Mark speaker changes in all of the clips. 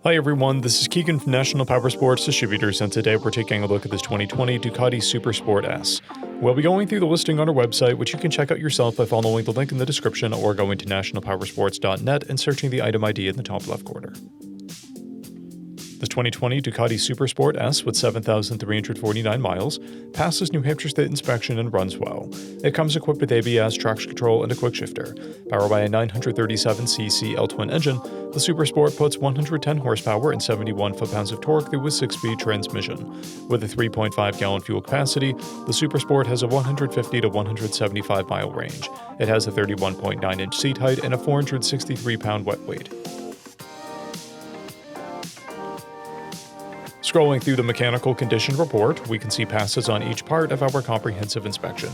Speaker 1: Hi everyone, this is Keegan from National Powersports Distributors, and today we're taking a look at this 2020 Ducati SuperSport S. We'll be going through the listing on our website, which you can check out yourself by following the link in the description or going to nationalpowersports.net and searching the item ID in the top left corner. This 2020 Ducati SuperSport S with 7,349 miles passes New Hampshire State inspection and runs well. It comes equipped with ABS, traction control, and a quick shifter. Powered by a 937cc L-twin engine, the SuperSport puts 110 horsepower and 71 foot-pounds of torque through a 6-speed transmission. With a 3.5-gallon fuel capacity, the SuperSport has a 150 to 175-mile range. It has a 31.9-inch seat height and a 463-pound wet weight. Scrolling through the mechanical condition report, we can see passes on each part of our comprehensive inspection.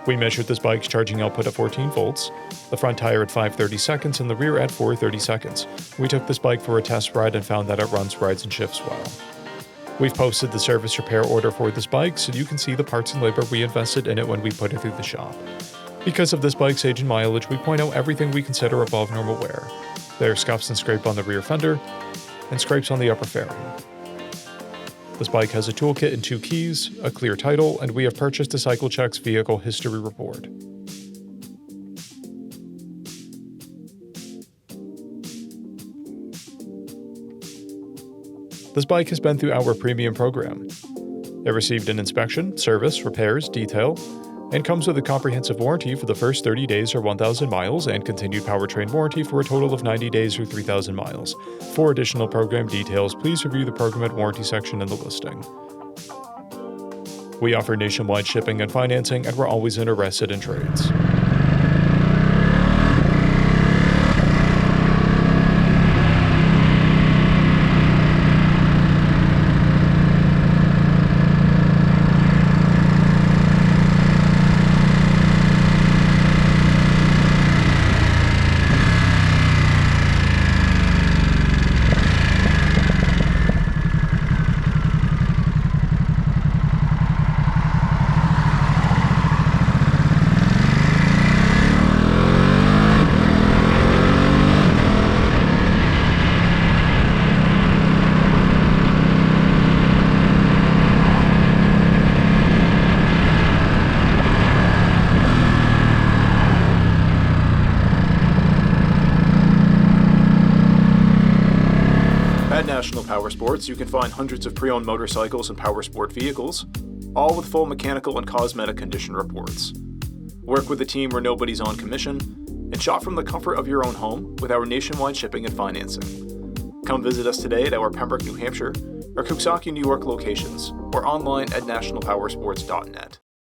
Speaker 1: We measured this bike's charging output at 14 volts, the front tire at 530 seconds, and the rear at 430 seconds. We took this bike for a test ride and found that it runs, rides, and shifts well. We've posted the service repair order for this bike so you can see the parts and labor we invested in it when we put it through the shop. Because of this bike's age and mileage, we point out everything we consider above normal wear. There are scuffs and scrape on the rear fender, and scrapes on the upper fairing. This bike has a toolkit and 2 keys, a clear title, and we have purchased a CycleCheck's vehicle history report. This bike has been through our premium program. It received an inspection, service, repairs, detail, and comes with a comprehensive warranty for the first 30 days or 1,000 miles and continued powertrain warranty for a total of 90 days or 3,000 miles. For additional program details, please review the program and warranty section in the listing. We offer nationwide shipping and financing, and we're always interested in trades.
Speaker 2: At National Powersports, you can find hundreds of pre-owned motorcycles and powersport vehicles, all with full mechanical and cosmetic condition reports. Work with a team where nobody's on commission, and shop from the comfort of your own home with our nationwide shipping and financing. Come visit us today at our Pembroke, New Hampshire, or Coxsackie, New York locations, or online at nationalpowersports.net.